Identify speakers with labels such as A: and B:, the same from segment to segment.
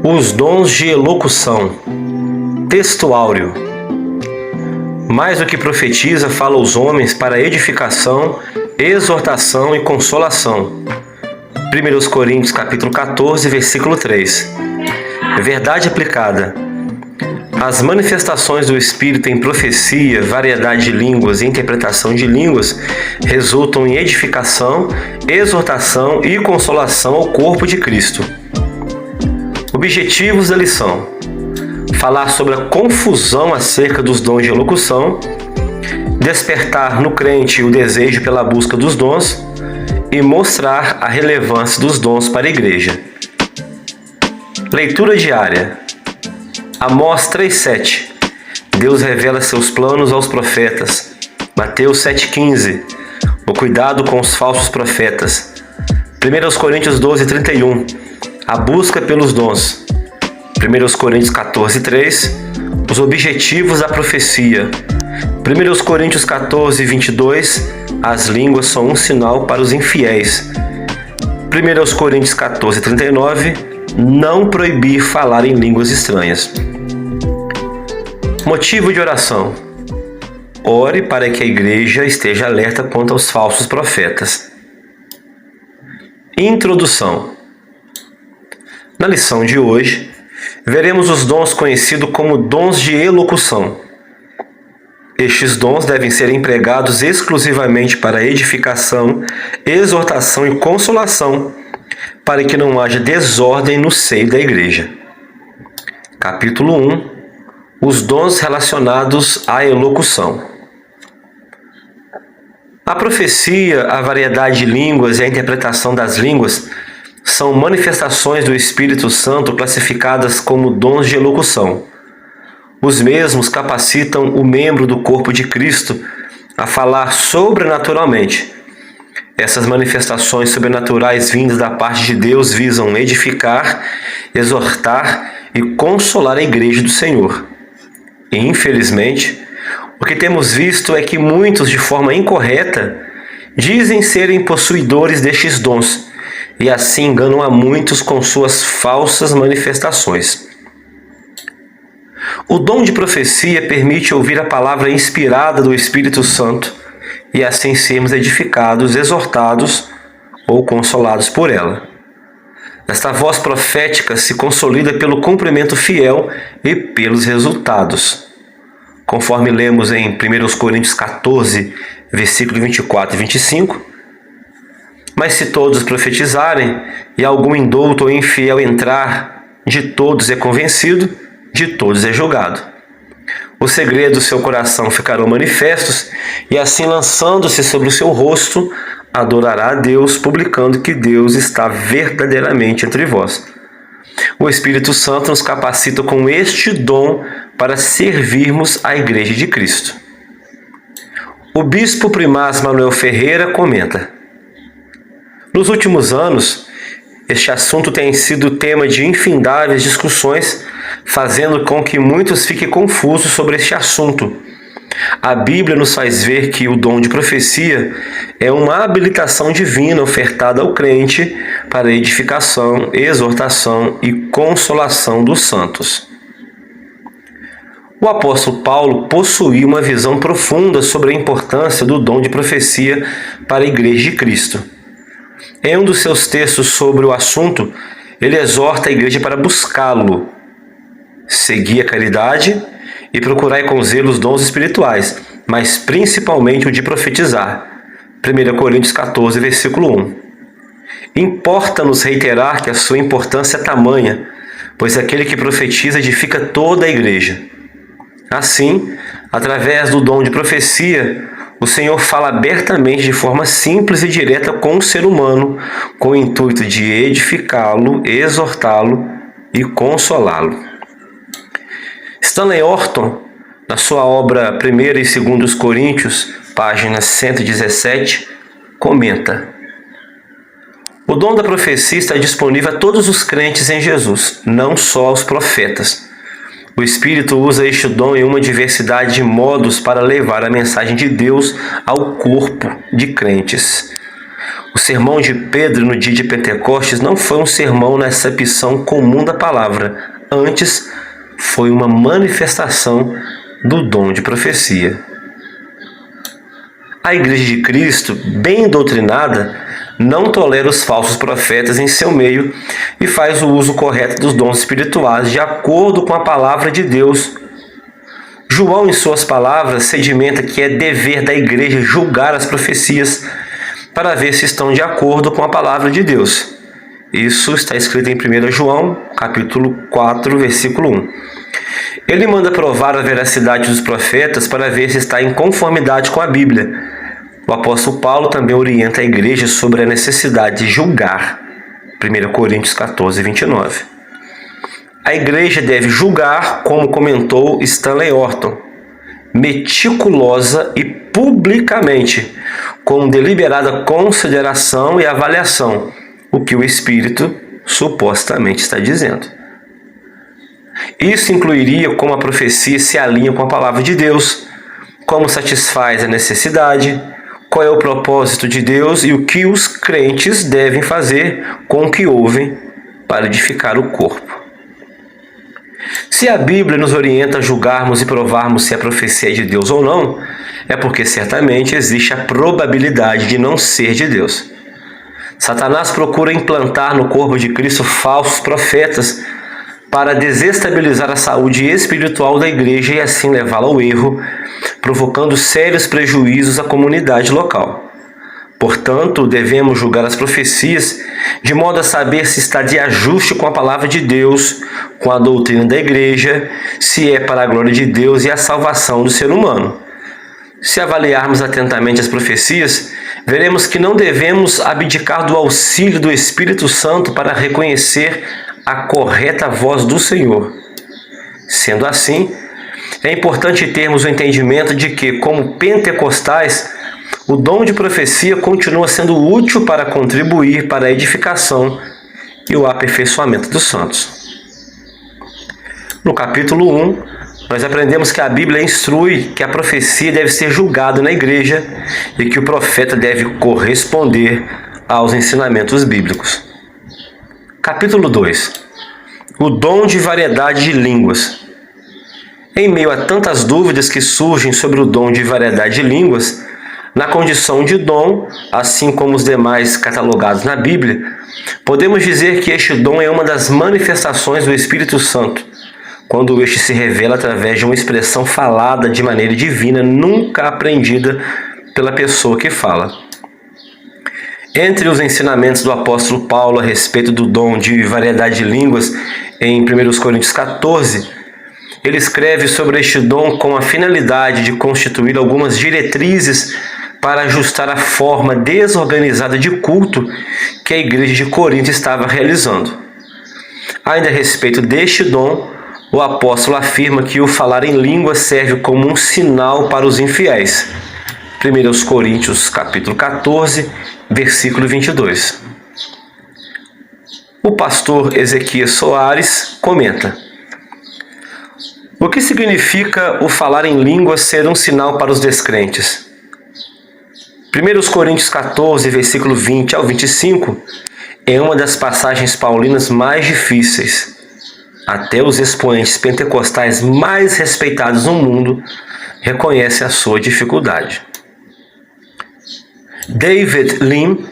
A: Os dons de elocução. Texto áureo. Mais do que profetiza, fala aos homens para edificação, exortação e consolação. 1 Coríntios capítulo 14, versículo 3. Verdade aplicada. As manifestações do Espírito em profecia, variedade de línguas e interpretação de línguas resultam em edificação, exortação e consolação ao corpo de Cristo. Objetivos da lição: falar sobre a confusão acerca dos dons de elocução, despertar no crente o desejo pela busca dos dons e mostrar a relevância dos dons para a igreja. Leitura diária. Amós 3,7. Deus revela seus planos aos profetas. Mateus 7,15. O cuidado com os falsos profetas. 1 Coríntios 12,31. A busca pelos dons. 1 Coríntios 14,3. Os objetivos da profecia. 1 Coríntios 14,22. As línguas são um sinal para os infiéis. 1 Coríntios 14,39. Não proibir falar em línguas estranhas. Motivo de oração: ore para que a igreja esteja alerta quanto aos falsos profetas. Introdução. Na lição de hoje, veremos os dons conhecidos como dons de elocução. Estes dons devem ser empregados exclusivamente para edificação, exortação e consolação, para que não haja desordem no seio da igreja. Capítulo 1. Os dons relacionados à elocução. A profecia, a variedade de línguas e a interpretação das línguas são manifestações do Espírito Santo classificadas como dons de elocução. Os mesmos capacitam o membro do corpo de Cristo a falar sobrenaturalmente. Essas manifestações sobrenaturais vindas da parte de Deus visam edificar, exortar e consolar a igreja do Senhor. E, infelizmente, o que temos visto é que muitos, de forma incorreta, dizem serem possuidores destes dons e assim enganam a muitos com suas falsas manifestações. O dom de profecia permite ouvir a palavra inspirada do Espírito Santo e assim sermos edificados, exortados ou consolados por ela. Esta voz profética se consolida pelo cumprimento fiel e pelos resultados. Conforme lemos em 1 Coríntios 14, versículo 24 e 25, mas se todos profetizarem e algum indouto ou infiel entrar, de todos é convencido, de todos é julgado. Os segredos do seu coração ficarão manifestos e assim lançando-se sobre o seu rosto, adorará a Deus, publicando que Deus está verdadeiramente entre vós. O Espírito Santo nos capacita com este dom para servirmos à Igreja de Cristo. O bispo primaz Manuel Ferreira comenta: nos últimos anos, este assunto tem sido tema de infindáveis discussões, fazendo com que muitos fiquem confusos sobre este assunto. A Bíblia nos faz ver que o dom de profecia é uma habilitação divina ofertada ao crente para edificação, exortação e consolação dos santos. O apóstolo Paulo possuía uma visão profunda sobre a importância do dom de profecia para a Igreja de Cristo. Em um dos seus textos sobre o assunto, ele exorta a igreja para buscá-lo, seguir a caridade e procurar com zelo os dons espirituais, mas principalmente o de profetizar. 1 Coríntios 14, versículo 1. Importa-nos reiterar que a sua importância é tamanha, pois aquele que profetiza edifica toda a igreja. Assim, através do dom de profecia, o Senhor fala abertamente de forma simples e direta com o ser humano, com o intuito de edificá-lo, exortá-lo e consolá-lo. Stanley Orton, na sua obra 1 e 2 Coríntios, página 117, comenta: o dom da profecia está disponível a todos os crentes em Jesus, não só aos profetas. O Espírito usa este dom em uma diversidade de modos para levar a mensagem de Deus ao corpo de crentes. O sermão de Pedro no dia de Pentecostes não foi um sermão na acepção comum da palavra, antes foi uma manifestação do dom de profecia. A Igreja de Cristo, bem doutrinada, não tolera os falsos profetas em seu meio e faz o uso correto dos dons espirituais de acordo com a palavra de Deus. João, em suas palavras, sedimenta que é dever da Igreja julgar as profecias para ver se estão de acordo com a palavra de Deus. Isso está escrito em 1 João, capítulo 4, versículo 1. Ele manda provar a veracidade dos profetas para ver se está em conformidade com a Bíblia. O apóstolo Paulo também orienta a igreja sobre a necessidade de julgar. 1 Coríntios 14, 29. A igreja deve julgar, como comentou Stanley Orton, meticulosa e publicamente, com deliberada consideração e avaliação, o que o Espírito supostamente está dizendo. Isso incluiria como a profecia se alinha com a palavra de Deus, como satisfaz a necessidade, qual é o propósito de Deus e o que os crentes devem fazer com o que ouvem para edificar o corpo. Se a Bíblia nos orienta a julgarmos e provarmos se a profecia é de Deus ou não, é porque certamente existe a probabilidade de não ser de Deus. Satanás procura implantar no corpo de Cristo falsos profetas para desestabilizar a saúde espiritual da igreja e assim levá-la ao erro, provocando sérios prejuízos à comunidade local. Portanto, devemos julgar as profecias de modo a saber se está de ajuste com a palavra de Deus, com a doutrina da igreja, se é para a glória de Deus e a salvação do ser humano. Se avaliarmos atentamente as profecias, veremos que não devemos abdicar do auxílio do Espírito Santo para reconhecer a correta voz do Senhor. Sendo assim, é importante termos o entendimento de que, como pentecostais, o dom de profecia continua sendo útil para contribuir para a edificação e o aperfeiçoamento dos santos. No capítulo 1, nós aprendemos que a Bíblia instrui que a profecia deve ser julgada na igreja e que o profeta deve corresponder aos ensinamentos bíblicos. Capítulo 2. O dom de variedade de línguas. Em meio a tantas dúvidas que surgem sobre o dom de variedade de línguas, na condição de dom, assim como os demais catalogados na Bíblia, podemos dizer que este dom é uma das manifestações do Espírito Santo, quando este se revela através de uma expressão falada de maneira divina, nunca aprendida pela pessoa que fala. Entre os ensinamentos do apóstolo Paulo a respeito do dom de variedade de línguas, em 1 Coríntios 14, ele escreve sobre este dom com a finalidade de constituir algumas diretrizes para ajustar a forma desorganizada de culto que a igreja de Corinto estava realizando. Ainda a respeito deste dom, o apóstolo afirma que o falar em línguas serve como um sinal para os infiéis. 1 Coríntios capítulo 14, versículo 22. O pastor Ezequias Soares comenta: o que significa o falar em línguas ser um sinal para os descrentes? 1 Coríntios 14, versículo 20 ao 25, é uma das passagens paulinas mais difíceis. Até os expoentes pentecostais mais respeitados no mundo reconhecem a sua dificuldade. David Lim,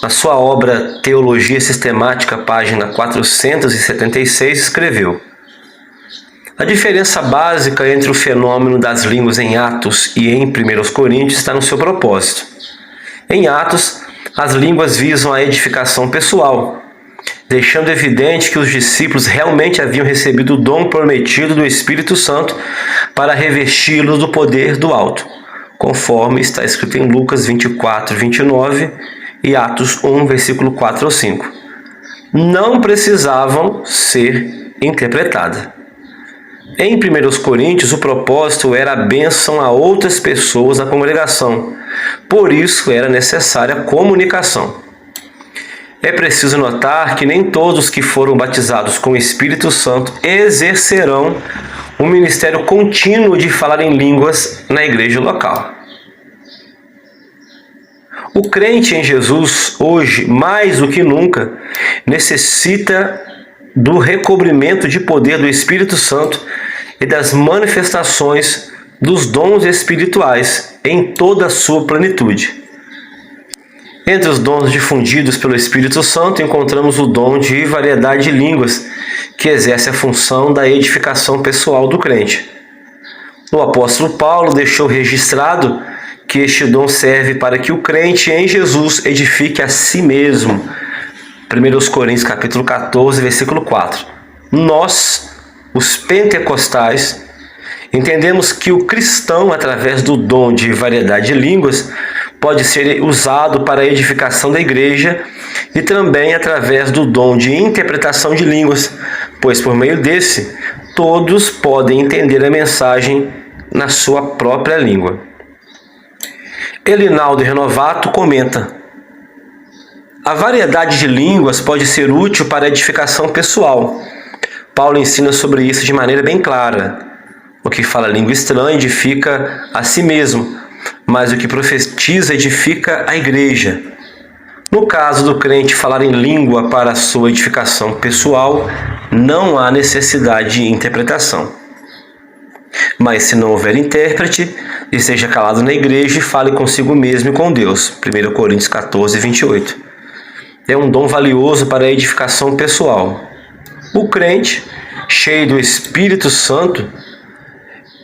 A: na sua obra Teologia Sistemática, página 476, escreveu: a diferença básica entre o fenômeno das línguas em Atos e em 1 Coríntios está no seu propósito. Em Atos, as línguas visam a edificação pessoal, deixando evidente que os discípulos realmente haviam recebido o dom prometido do Espírito Santo para revesti-los do poder do alto, conforme está escrito em Lucas 24, 29 e Atos 1, versículo 4 ao 5. Não precisavam ser interpretadas. Em 1 Coríntios, o propósito era a bênção a outras pessoas da congregação, por isso era necessária a comunicação. É preciso notar que nem todos que foram batizados com o Espírito Santo exercerão um ministério contínuo de falar em línguas na igreja local. O crente em Jesus, hoje, mais do que nunca, necessita do recobrimento de poder do Espírito Santo e das manifestações dos dons espirituais em toda a sua plenitude. Entre os dons difundidos pelo Espírito Santo, encontramos o dom de variedade de línguas, que exerce a função da edificação pessoal do crente. O apóstolo Paulo deixou registrado que este dom serve para que o crente em Jesus edifique a si mesmo. 1 Coríntios capítulo 14, versículo 4. Nós, os pentecostais, entendemos que o cristão, através do dom de variedade de línguas, pode ser usado para a edificação da igreja e também através do dom de interpretação de línguas, pois por meio desse, todos podem entender a mensagem na sua própria língua. Elinaldo Renovato comenta: a variedade de línguas pode ser útil para a edificação pessoal. Paulo ensina sobre isso de maneira bem clara. O que fala língua estranha edifica a si mesmo, mas o que profetiza edifica a igreja. No caso do crente falar em língua para a sua edificação pessoal, não há necessidade de interpretação. Mas se não houver intérprete, esteja calado na igreja e fale consigo mesmo e com Deus. 1 Coríntios 14, 28. É um dom valioso para a edificação pessoal. O crente, cheio do Espírito Santo,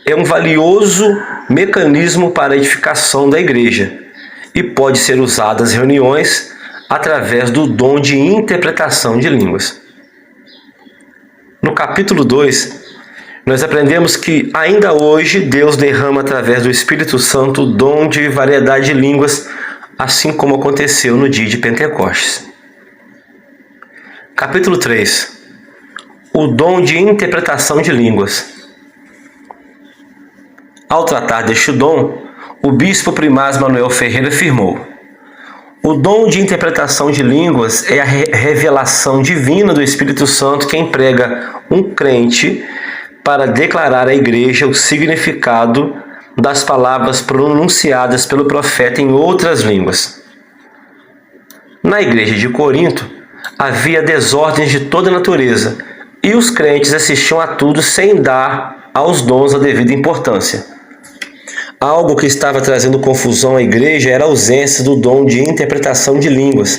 A: é um valioso mecanismo para a edificação da igreja e pode ser usado nas reuniões através do dom de interpretação de línguas. No capítulo 2, nós aprendemos que ainda hoje Deus derrama através do Espírito Santo o dom de variedade de línguas, assim como aconteceu no dia de Pentecostes. Capítulo 3. O dom de interpretação de línguas. Ao tratar deste dom, o bispo primaz Manuel Ferreira afirmou: o dom de interpretação de línguas é a revelação divina do Espírito Santo que emprega um crente para declarar à igreja o significado das palavras pronunciadas pelo profeta em outras línguas. Na igreja de Corinto, havia desordens de toda natureza, e os crentes assistiam a tudo sem dar aos dons a devida importância. Algo que estava trazendo confusão à igreja era a ausência do dom de interpretação de línguas.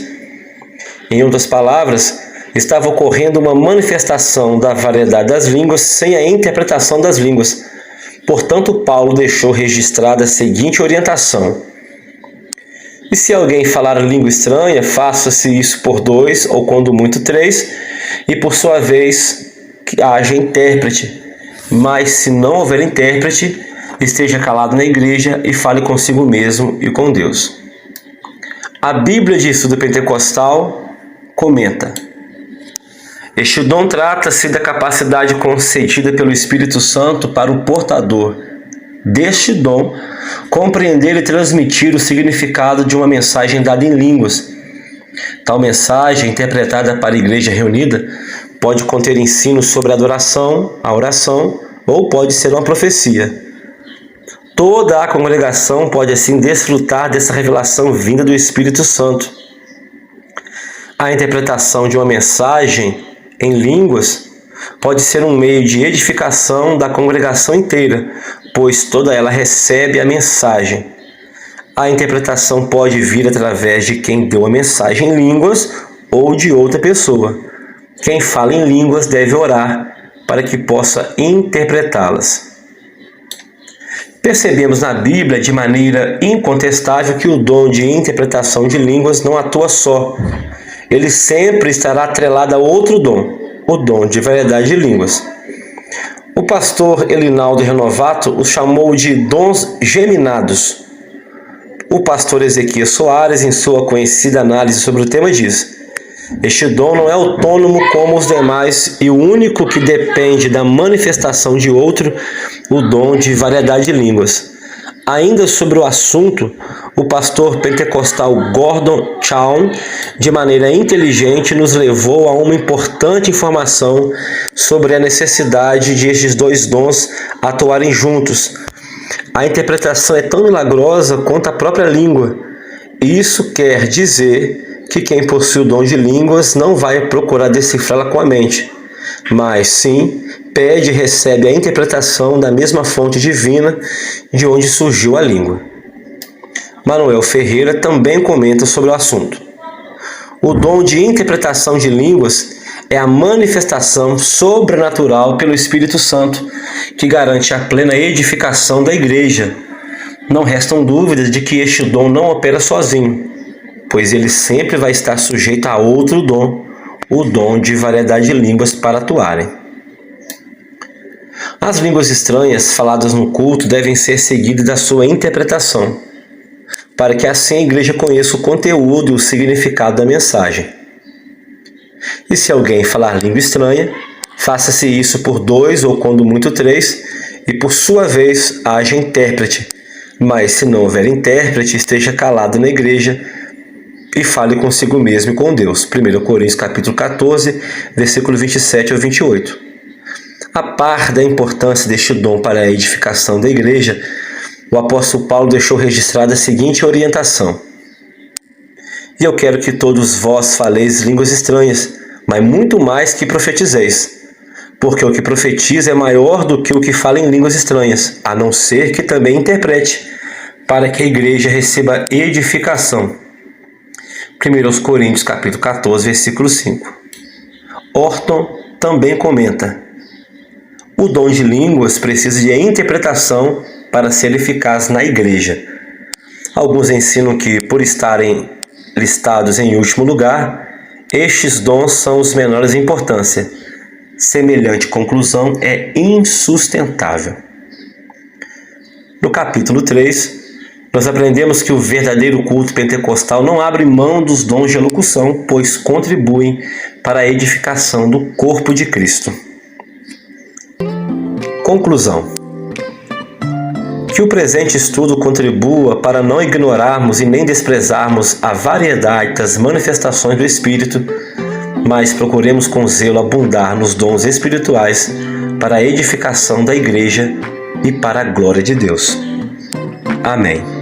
A: Em outras palavras, estava ocorrendo uma manifestação da variedade das línguas sem a interpretação das línguas. Portanto, Paulo deixou registrada a seguinte orientação: e se alguém falar língua estranha, faça-se isso por 2, ou quando muito 3, e por sua vez que haja intérprete. Mas se não houver intérprete, esteja calado na igreja e fale consigo mesmo e com Deus. A Bíblia de Estudo Pentecostal comenta: este dom trata-se da capacidade concedida pelo Espírito Santo para o portador deste dom compreender e transmitir o significado de uma mensagem dada em línguas. Tal mensagem, interpretada para a igreja reunida, pode conter ensino sobre a adoração, a oração, ou pode ser uma profecia. Toda a congregação pode assim desfrutar dessa revelação vinda do Espírito Santo. A interpretação de uma mensagem em línguas pode ser um meio de edificação da congregação inteira, pois toda ela recebe a mensagem. A interpretação pode vir através de quem deu a mensagem em línguas ou de outra pessoa. Quem fala em línguas deve orar para que possa interpretá-las. Percebemos na Bíblia de maneira incontestável que o dom de interpretação de línguas não atua só. Ele sempre estará atrelado a outro dom, o dom de variedade de línguas. O pastor Elinaldo Renovato os chamou de dons geminados. O pastor Ezequias Soares, em sua conhecida análise sobre o tema, diz: este dom não é autônomo como os demais e o único que depende da manifestação de outro, o dom de variedade de línguas. Ainda sobre o assunto, o pastor pentecostal Gordon Chown, de maneira inteligente, nos levou a uma importante informação sobre a necessidade de estes dois dons atuarem juntos. A interpretação é tão milagrosa quanto a própria língua. Isso quer dizer que quem possui o dom de línguas não vai procurar decifrá-la com a mente, mas sim pede e recebe a interpretação da mesma fonte divina de onde surgiu a língua. Manuel Ferreira também comenta sobre o assunto. O dom de interpretação de línguas é a manifestação sobrenatural pelo Espírito Santo, que garante a plena edificação da Igreja. Não restam dúvidas de que este dom não opera sozinho, pois ele sempre vai estar sujeito a outro dom, o dom de variedade de línguas para atuarem. As línguas estranhas faladas no culto devem ser seguidas da sua interpretação, para que assim a Igreja conheça o conteúdo e o significado da mensagem. E se alguém falar língua estranha, faça-se isso por 2 ou quando muito 3, e por sua vez haja intérprete. Mas se não houver intérprete, esteja calado na igreja e fale consigo mesmo e com Deus. 1 Coríntios capítulo 14, versículo 27 ao 28. A par da importância deste dom para a edificação da igreja, o apóstolo Paulo deixou registrada a seguinte orientação: E eu quero que todos vós faleis línguas estranhas, mas muito mais que profetizeis. Porque o que profetiza é maior do que o que fala em línguas estranhas, a não ser que também interprete, para que a igreja receba edificação. 1 Coríntios capítulo 14, versículo 5. Orton também comenta: o dom de línguas precisa de interpretação para ser eficaz na igreja. Alguns ensinam que, por estarem listados em último lugar, estes dons são os menores em importância. Semelhante conclusão é insustentável. No capítulo 3, nós aprendemos que o verdadeiro culto pentecostal não abre mão dos dons de elocução, pois contribuem para a edificação do corpo de Cristo. Conclusão: que o presente estudo contribua para não ignorarmos e nem desprezarmos a variedade das manifestações do Espírito, mas procuremos com zelo abundar nos dons espirituais para a edificação da Igreja e para a glória de Deus. Amém.